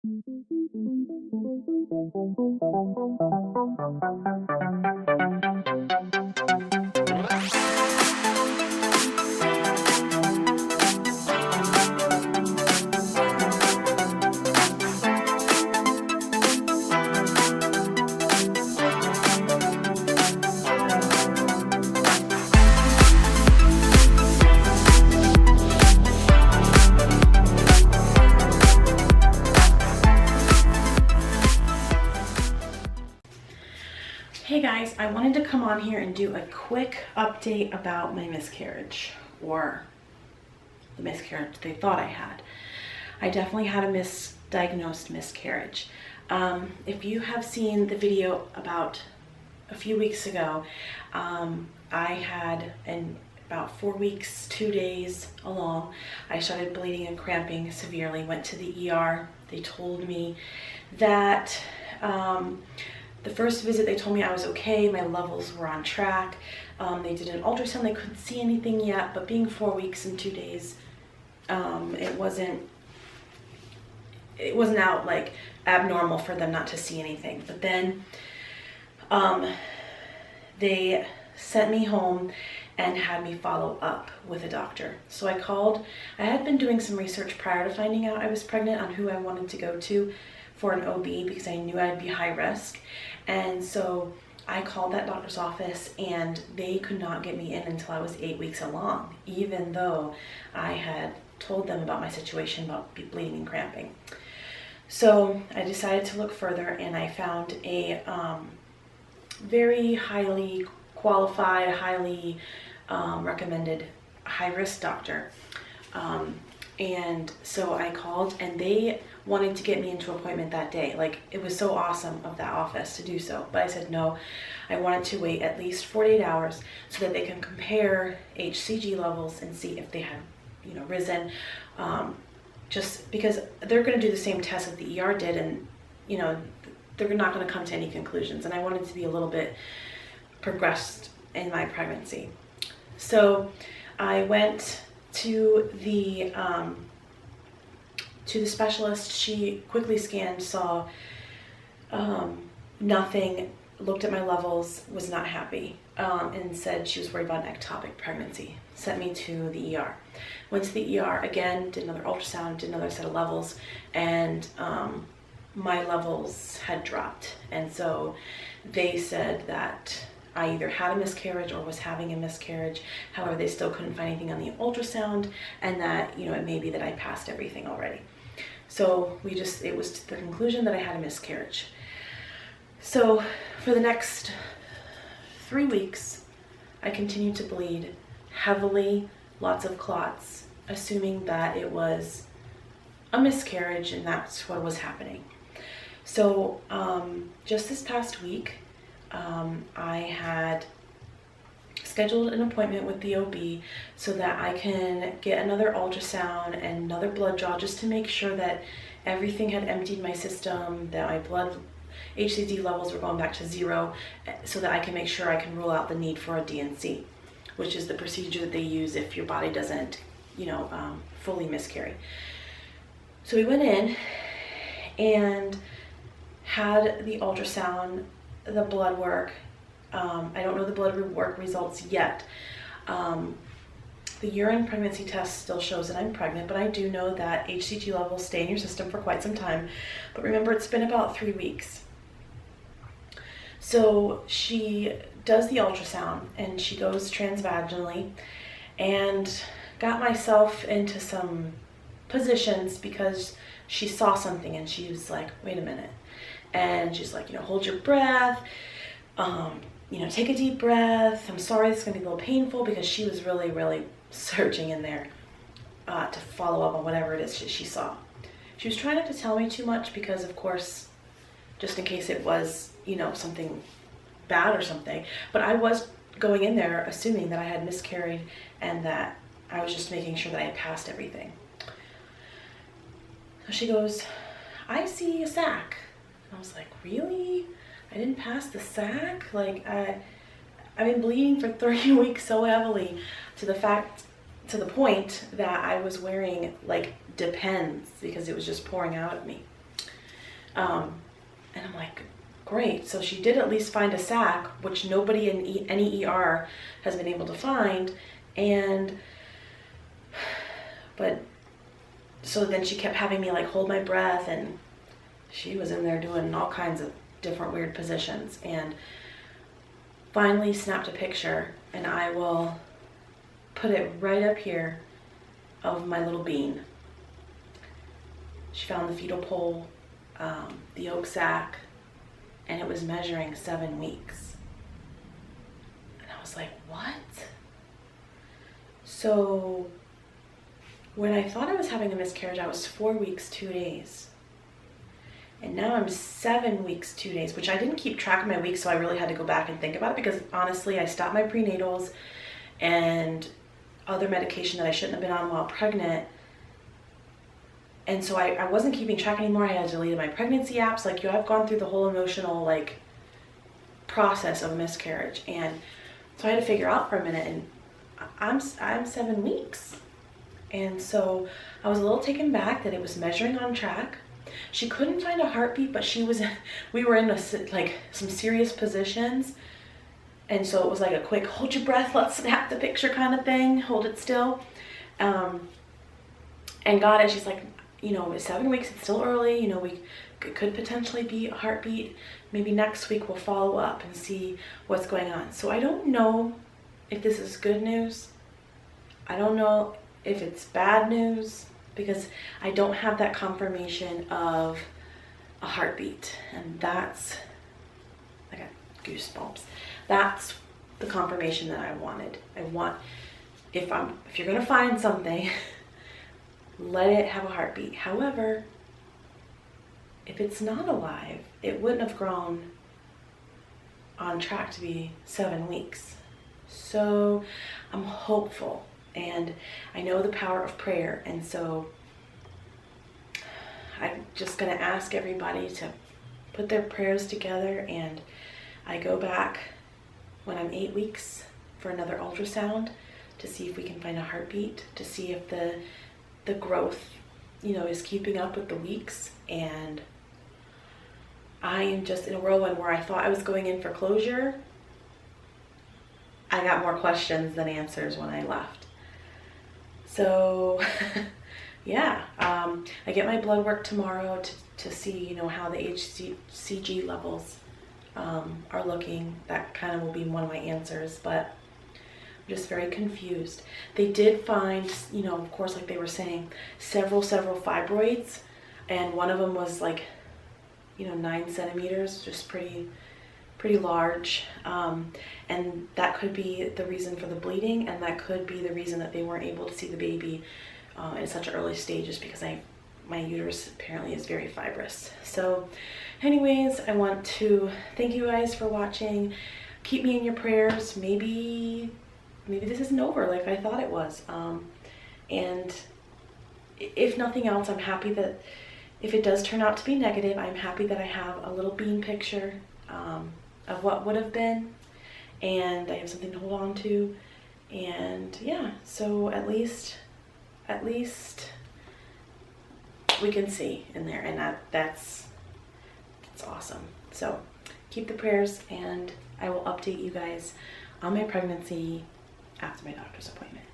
Hey guys, I wanted to come on here and do a quick update about my miscarriage, or the miscarriage they thought I had. I definitely had a misdiagnosed miscarriage. If you have seen the video about a few weeks ago, I had, in about 4 weeks, 2 days along, I started bleeding and cramping severely, went to the ER. They told me that the first visit, they told me I was okay, my levels were on track. They did an ultrasound, they couldn't see anything yet, but being 4 weeks and 2 days, it wasn't out like abnormal for them not to see anything. But then they sent me home and had me follow up with a doctor. So I called. I had been doing some research prior to finding out I was pregnant on who I wanted to go to for an OB because I knew I'd be high risk. And so I called that doctor's office and they could not get me in until I was 8 weeks along, even though I had told them about my situation about bleeding and cramping. So I decided to look further and I found a very highly qualified, highly recommended high-risk doctor. And so I called and they wanted to get me into an appointment that day. Like, it was so awesome of that office to do so. But I said no, I wanted to wait at least 48 hours so that they can compare HCG levels and see if they had, risen. Just because they're going to do the same test that the ER did, and, they're not going to come to any conclusions. And I wanted to be a little bit progressed in my pregnancy. So I went to the specialist. She quickly scanned, saw nothing, looked at my levels, was not happy, and said she was worried about an ectopic pregnancy. Sent me to the ER. Went to the ER again, did another ultrasound, did another set of levels, and my levels had dropped. And so they said that I either had a miscarriage or was having a miscarriage. However, they still couldn't find anything on the ultrasound, and that, it may be that I passed everything already. So it was to the conclusion that I had a miscarriage. So for the next 3 weeks, I continued to bleed heavily, lots of clots, assuming that it was a miscarriage and that's what was happening. So just this past week, I had scheduled an appointment with the OB so that I can get another ultrasound and another blood draw just to make sure that everything had emptied my system, that my blood HCG levels were going back to 0, so that I can make sure I can rule out the need for a DNC, which is the procedure that they use if your body doesn't, fully miscarry. So we went in and had the ultrasound, the blood work. I don't know the blood work results yet. The urine pregnancy test still shows that I'm pregnant, but I do know that HCG levels stay in your system for quite some time. But remember, it's been about 3 weeks. So she does the ultrasound and she goes transvaginally and got myself into some positions because she saw something and she was like, wait a minute. And she's like, hold your breath, take a deep breath. I'm sorry, this is gonna be a little painful, because she was really, really searching in there to follow up on whatever it is she saw. She was trying not to tell me too much because, of course, just in case it was, something bad or something. But I was going in there assuming that I had miscarried and that I was just making sure that I had passed everything. So she goes, I see a sac. And I was like, really? I didn't pass the sac? Like, I've been bleeding for 3 weeks so heavily to the point that I was wearing like Depends because it was just pouring out of me. And I'm like, great. So she did at least find a sac, which nobody in any ER has been able to find. But so then she kept having me like hold my breath, and she was in there doing all kinds of different weird positions, and finally snapped a picture, and I will put it right up here of my little bean. She found the fetal pole, the yolk sac, and it was measuring 7 weeks. And I was like, what? So when I thought I was having a miscarriage, I was 4 weeks, 2 days. And now I'm 7 weeks, 2 days, which I didn't keep track of my weeks, so I really had to go back and think about it, because honestly, I stopped my prenatals and other medication that I shouldn't have been on while pregnant. And so I wasn't keeping track anymore. I had deleted my pregnancy apps. Like, I've gone through the whole emotional like process of a miscarriage. And so I had to figure out for a minute, and I'm 7 weeks. And so I was a little taken back that it was measuring on track. She couldn't find a heartbeat, but we were in some serious positions. And so it was like a quick, hold your breath, let's snap the picture kind of thing, hold it still. And got it. She's like, 7 weeks, it's still early, we could potentially be a heartbeat. Maybe next week we'll follow up and see what's going on. So I don't know if this is good news. I don't know if it's bad news, because I don't have that confirmation of a heartbeat. And I got goosebumps. That's the confirmation that I wanted. If you're gonna find something, let it have a heartbeat. However, if it's not alive, it wouldn't have grown on track to be 7 weeks. So I'm hopeful, and I know the power of prayer. And so I'm just gonna ask everybody to put their prayers together, and I go back when I'm 8 weeks for another ultrasound to see if we can find a heartbeat, to see if the growth, is keeping up with the weeks. And I am just in a whirlwind where I thought I was going in for closure. I got more questions than answers when I left. So yeah, I get my blood work tomorrow to see, how the HCG levels are looking. That kind of will be one of my answers, but just very confused. They did find, of course, like they were saying, several fibroids, and one of them was like, 9 centimeters, just pretty large. And that could be the reason for the bleeding, and that could be the reason that they weren't able to see the baby in such early stages, because my uterus apparently is very fibrous. So anyways, I want to thank you guys for watching. Keep me in your prayers. Maybe this isn't over like I thought it was. And if nothing else, I'm happy that if it does turn out to be negative, I'm happy that I have a little bean picture of what would have been, and I have something to hold on to. And yeah, so at least we can see in there, and that's awesome. So keep the prayers, and I will update you guys on my pregnancy after my doctor's appointment.